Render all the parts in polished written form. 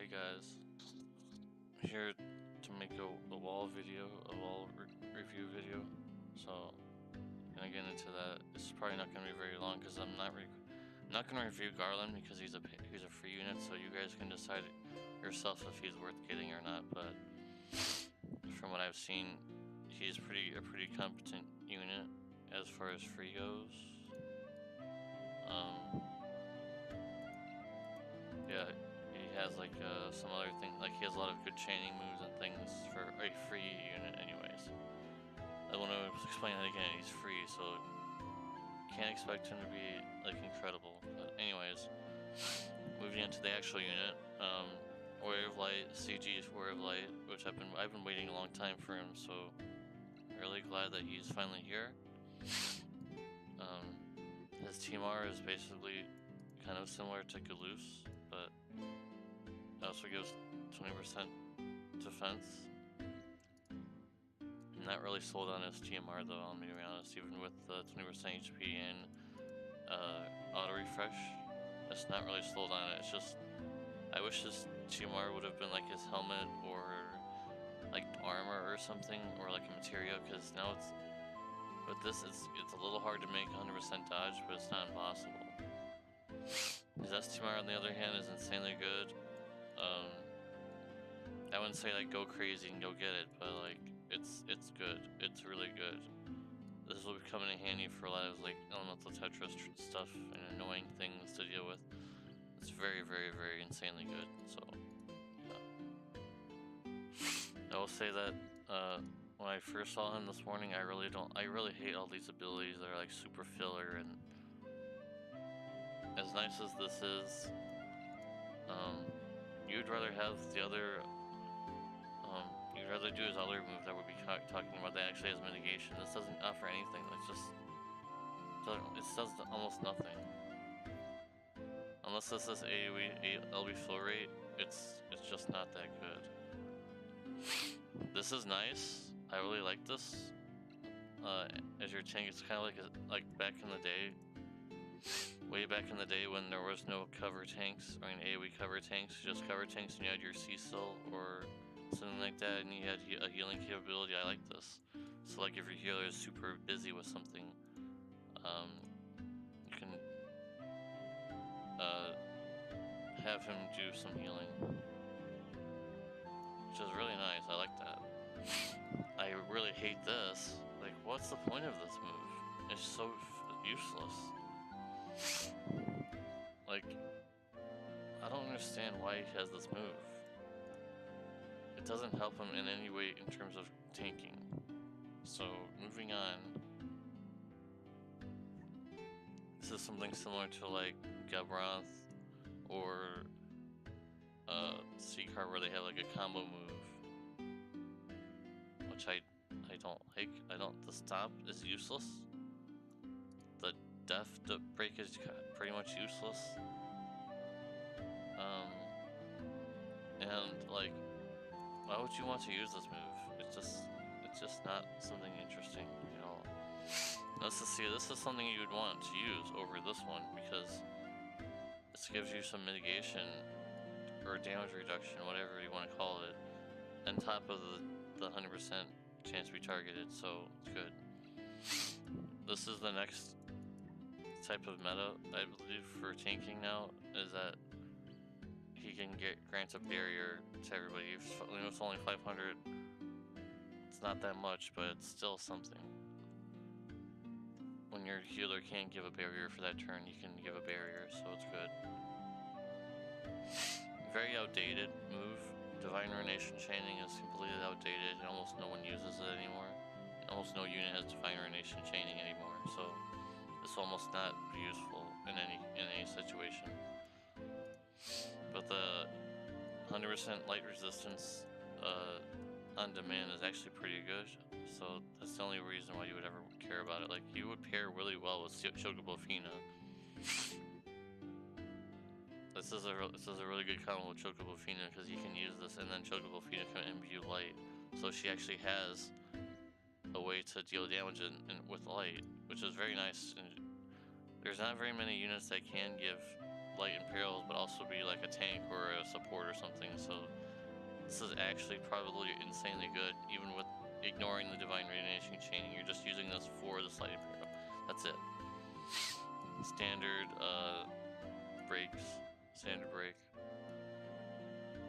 guys, I'm here to make a wall video, a wall review video. So I'm gonna get into that. This is probably not gonna be very long because I'm not gonna review Garland because he's a free unit. So you guys can decide yourself if he's worth getting or not. But from what I've seen, he's a pretty competent unit as far as free goes. Yeah, he has like some other thing, like he has a lot of good chaining moves and things for a free unit anyways. I want to explain that again, he's free, so can't expect him to be like incredible. But anyways, moving into the actual unit, Warrior of Light, CG Warrior of Light, which I've been waiting a long time for him, so really glad that he's finally here. His TMR is basically kind of similar to Galoose, but it also gives 20% defense. I'm not really sold on his TMR though, I'm gonna be honest, even with the 20% HP and auto refresh. It's not really sold on it. It's just, I wish his TMR would have been like his helmet or like armor or something, or like a materia, because now it's, with this, it's a little hard to make 100% dodge, but it's not impossible. His STMR, on the other hand, is insanely good. I wouldn't say like go crazy and go get it, but like it's good. It's really good. This will be coming in handy for a lot of like elemental Tetris stuff and annoying things to deal with. It's very, very, very insanely good. So yeah. I will say that when I first saw him this morning, I really hate all these abilities that are like super filler, and as nice as this is, you'd rather have the other, you'd rather do his other move that would be talking about that actually has mitigation. This doesn't offer anything. It does almost nothing. Unless this is AoE LB flow rate, it's just not that good. This is nice. I really like this. As your tank, it's kind of like back in the day, way back in the day when there was no cover tanks, I mean AoE cover tanks, just cover tanks, and you had your Cecil or something like that, and you had a healing capability. I like this. So like if your healer is super busy with something, you can have him do some healing, which is really nice. I like that. I really hate this. Like, what's the point of this move? It's so useless. Like, I don't understand why he has this move. It doesn't help him in any way in terms of tanking. So, moving on. This is something similar to like Gabranth or Seacar, where they have like a combo move, which I don't like. The stop is useless. The death break is pretty much useless. And like, why would you want to use this move? It's just not something interesting at all. Let's just see, this is something you would want to use over this one, because this gives you some mitigation or damage reduction, whatever you want to call it, on top of the 100% chance to be targeted, so it's good. This is the next type of meta, I believe, for tanking now, is that he can grant a barrier to everybody. It's only 500, it's not that much, but it's still something. When your healer can't give a barrier for that turn, you can give a barrier, so it's good. Very outdated move. Divine Ruination Chaining is completely outdated, and almost no one uses it anymore. Almost no unit has Divine Ruination Chaining anymore, so it's almost not useful in any situation. But the 100% light resistance on demand is actually pretty good, so that's the only reason why you would ever care about it. Like, you would pair really well with Chocobo Fina. This is a really good combo with Chocobo Fina, because you can use this and then Chocobo Fina can imbue light, so she actually has a way to deal damage with light, which is very nice. And there's not very many units that can give light Imperials, but also be like a tank or a support or something. So this is actually probably insanely good, even with ignoring the Divine Radiation chaining. You're just using this for the light Imperial. That's it. Standard breaks. Standard break.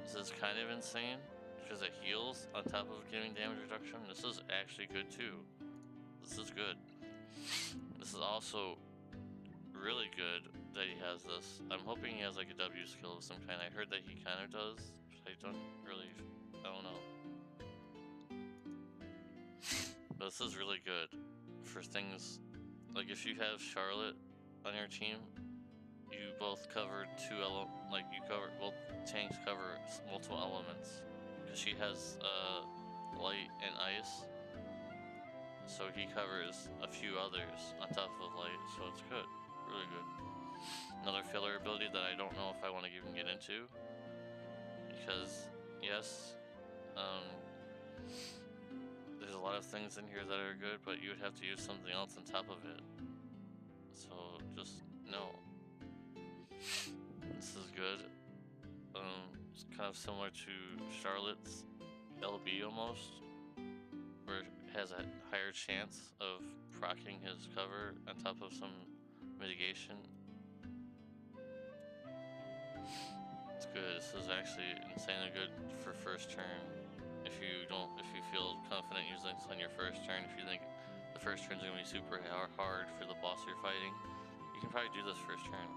This is kind of insane because it heals on top of giving damage reduction. This is actually good too. This is good. This is also really good that he has this. I'm hoping he has like a W skill of some kind. I heard that he kind of does, but I don't know. But this is really good for things like if you have Charlotte on your team, you both cover both tanks cover multiple elements because she has light and ice, so he covers a few others on top of light, so it's good, really good. Another filler ability that I don't know if I want to even get into, because yes, there's a lot of things in here that are good, but you would have to use something else on top of it, so just no. This is good. It's kind of similar to Charlotte's LB almost, where it has a higher chance of proccing his cover on top of some mitigation. It's good. This is actually insanely good for first turn. If you feel confident using this on your first turn, if you think the first turn is gonna be super hard for the boss you're fighting, you can probably do this first turn.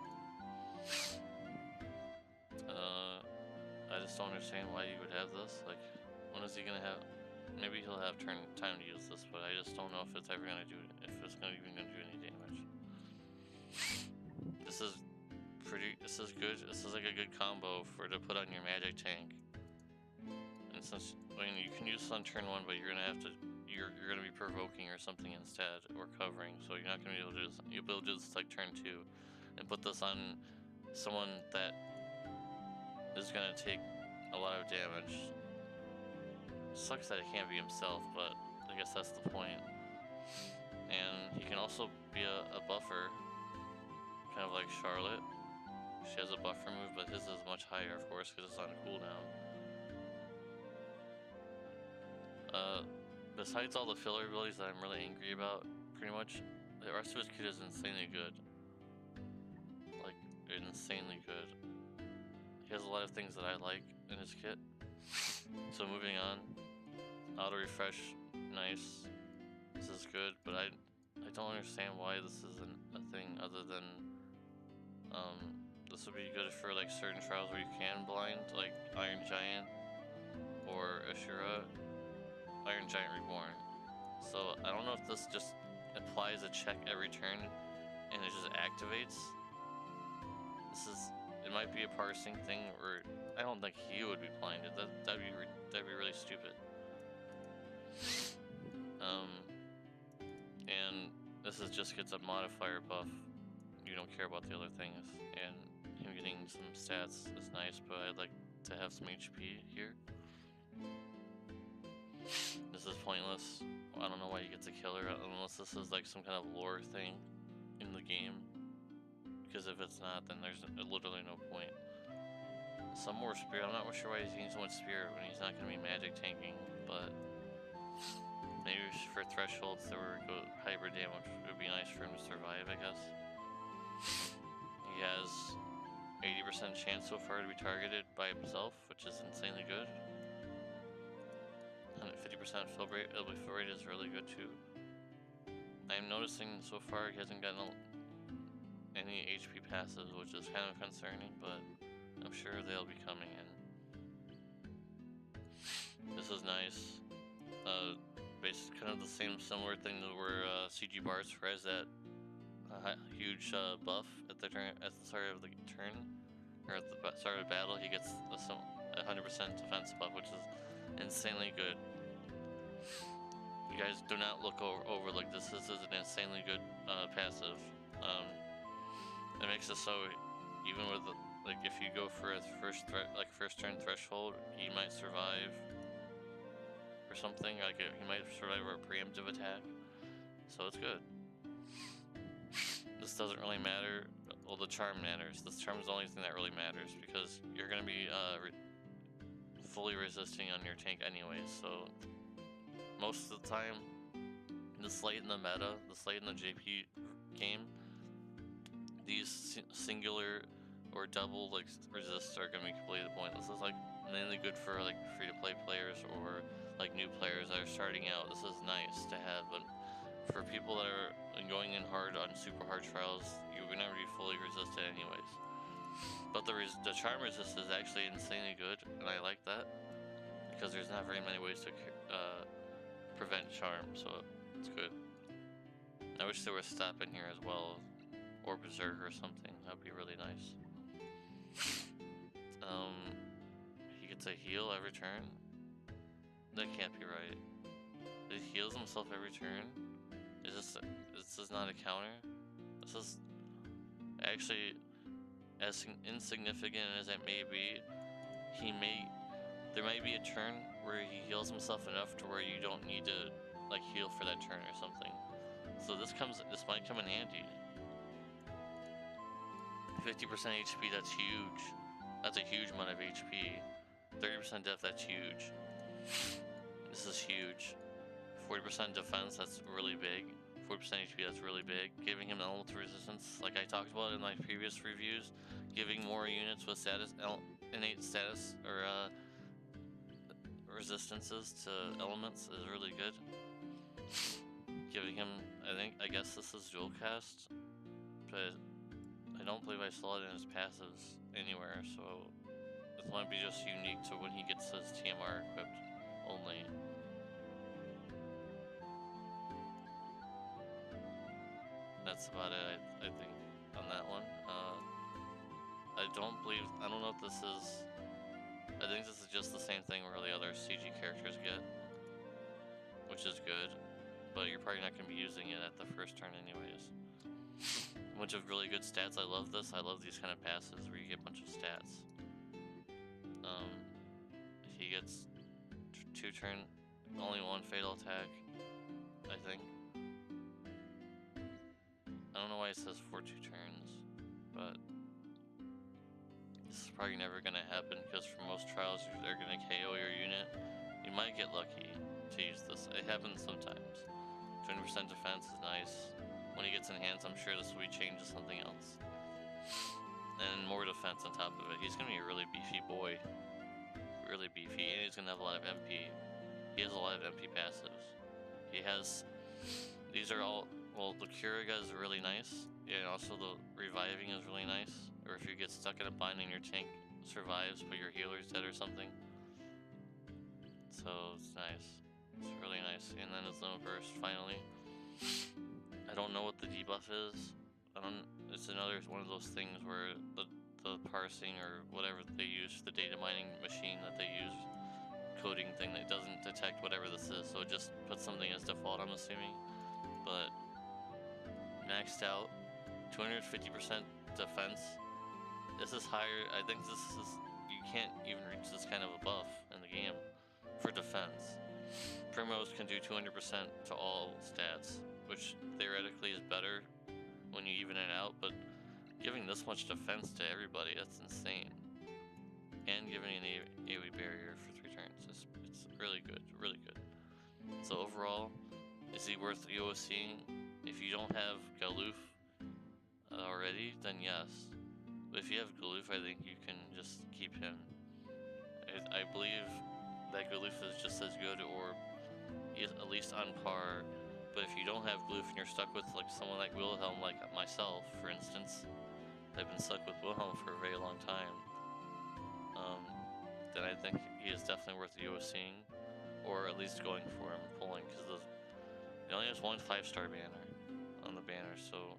I just don't understand why you would have this. Like, when is he gonna have? Maybe he'll have time to use this, but I just don't know if it's ever gonna do. If it's even gonna do any damage. This is good. This is like a good combo to put on your magic tank. And since you can use this on turn 1, but you're gonna be provoking or something instead, or covering. So you're not gonna be able to do this. You'll be able to do this like turn 2, and put this on someone that is gonna take a lot of damage. Sucks that it can't be himself, but I guess that's the point. And he can also be a buffer, kind of like Charlotte. She has a buffer move, but his is much higher, of course, because it's on cooldown. Besides all the filler abilities that I'm really angry about, pretty much, the rest of his kit is insanely good. Like, insanely good. He has a lot of things that I like in his kit. So moving on, auto refresh, nice. This is good, but I don't understand why this isn't a thing other than this would be good for like certain trials where you can blind, like Iron Giant or Ashura, Iron Giant Reborn. So I don't know if this just applies a check every turn and it just activates. It might be a parsing thing, or I don't think he would be blinded. That'd be really stupid. And this just gets a modifier buff. You don't care about the other things, and him getting some stats is nice, but I'd like to have some HP here. This is pointless. I don't know why he gets a killer unless this is like some kind of lore thing in the game. Because if it's not, then there's literally no point. Some more spirit. I'm not sure why he's getting so much spirit when he's not going to be magic tanking, but maybe for thresholds that were hybrid damage, it would be nice for him to survive, I guess. He has 80% chance so far to be targeted by himself, which is insanely good. 150% fill rate is really good too. I'm noticing so far he hasn't gotten any HP passives, which is kind of concerning, but I'm sure they'll be coming in. This is nice. Basically kind of the similar thing to where CG Bars has that huge buff at the start of the turn, or at the start of the battle. He gets a 100% defense buff, which is insanely good. You guys do not look over like this. This is an insanely good passive. It makes it so even with like if you go for a first turn threshold, he might survive or something. Like he might survive a preemptive attack. So it's good. This doesn't really matter well, the charm matters. This charm is the only thing that really matters because you're gonna be fully resisting on your tank anyways. So most of the time, this late in the meta, this late in the JP game, these singular or double like resists are gonna be completely pointless. This is like mainly good for like free-to-play players or like new players that are starting out. This is nice to have, but for people that are going in hard on super hard trials, you're gonna be fully resisted anyways. But the charm resist is actually insanely good, and I like that because there's not very many ways to prevent charm, so it's good. I wish there was stop in here as well, or berserk or something. That'd be really nice. He gets a heal every turn. That can't be right. He heals himself every turn. This is not a counter. This is actually, as insignificant as it may be, there might be a turn where he heals himself enough to where you don't need to like heal for that turn or something. So this might come in handy. 50% HP, that's huge. That's a huge amount of HP. 30% def, that's huge. This is huge. 40% defense, that's really big. 40% HP, that's really big. Giving him element resistance, like I talked about in my previous reviews, giving more units with innate status or resistances to elements is really good. Giving him, I guess this is dual cast, but I don't believe I saw it in his passives anywhere, so this might be just unique to when he gets his TMR equipped only. That's about it, I think, on that one. I don't know if this is, I think this is just the same thing where the other CG characters get, which is good, but you're probably not going to be using it at the first turn anyways. A bunch of really good stats. I love this. I love these kind of passes where you get a bunch of stats. He gets 2 turn, only 1 fatal attack, I think. I don't know why it says for 2 turns, but this is probably never gonna happen because for most trials they're gonna KO your unit. You might get lucky to use this. It happens sometimes. 20% defense is nice. When he gets enhanced, I'm sure this will be changed to something else. And more defense on top of it. He's gonna be a really beefy boy. Really beefy, and he's gonna have a lot of MP. He has a lot of MP passives. He has, these are all, well, the Curaga is really nice, and also the reviving is really nice. Or if you get stuck in a bind and your tank survives, but your healer's dead or something. So it's nice. It's really nice. And then his limit burst finally. I don't know what the debuff is. It's another one of those things where the parsing or whatever they use, the data mining machine that they use, coding thing that doesn't detect whatever this is, so it just puts something as default, I'm assuming. But maxed out, 250% defense. This is higher. I think this is, you can't even reach this kind of a buff in the game for defense. Primrose can do 200% to all stats, which theoretically is better when you even it out, but giving this much defense to everybody, that's insane. And giving an AoE barrier for 3 turns, it's really good, really good. So overall, is he worth UoCing? If you don't have Galoof already, then yes. But if you have Galoof, I think you can just keep him. I believe that Galoof is just as good, or at least on par. But if you don't have Galoof and you're stuck with like someone like Wilhelm, like myself, for instance, I've been stuck with Wilhelm for a very long time, then I think he is definitely worth UoCing, or at least going for him, pulling, because he only has 1 5-star banner on the banner, so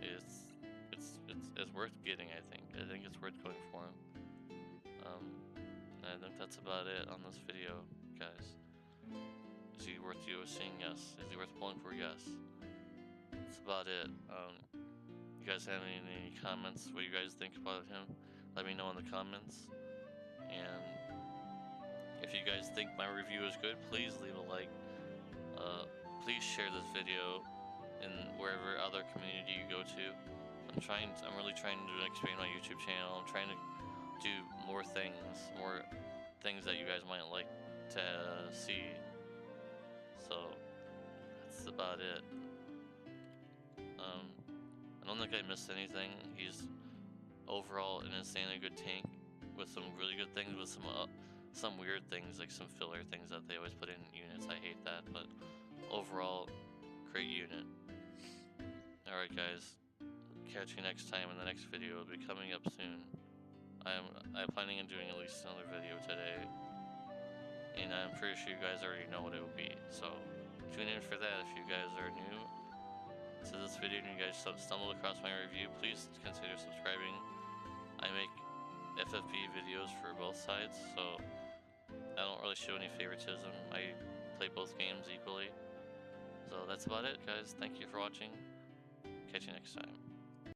it's worth getting. I think it's worth going for him. And I think that's about it on this video, guys. Is he worth UoCing? Yes. Is he worth pulling for? Yes. That's about it. You guys have any comments? What you guys think about him? Let me know in the comments. And if you guys think my review is good, please leave a like. Please share this video in wherever other community you go to. I'm really trying to expand my YouTube channel. I'm trying to do more things that you guys might like to see. So that's about it. I don't think I missed anything. He's overall an insanely good tank with some really good things, with some weird things, like some filler things that they always put in units. I hate that, but overall, great unit. Alright guys, catch you next time in the next video. It'll be coming up soon. I'm planning on doing at least another video today, and I'm pretty sure you guys already know what it will be, so tune in for that. If you guys are new to this video and you guys stumbled across my review, please consider subscribing. I make FFBE videos for both sides, so I don't really show any favoritism. I play both games equally. So that's about it, guys. Thank you for watching. Catch you next time.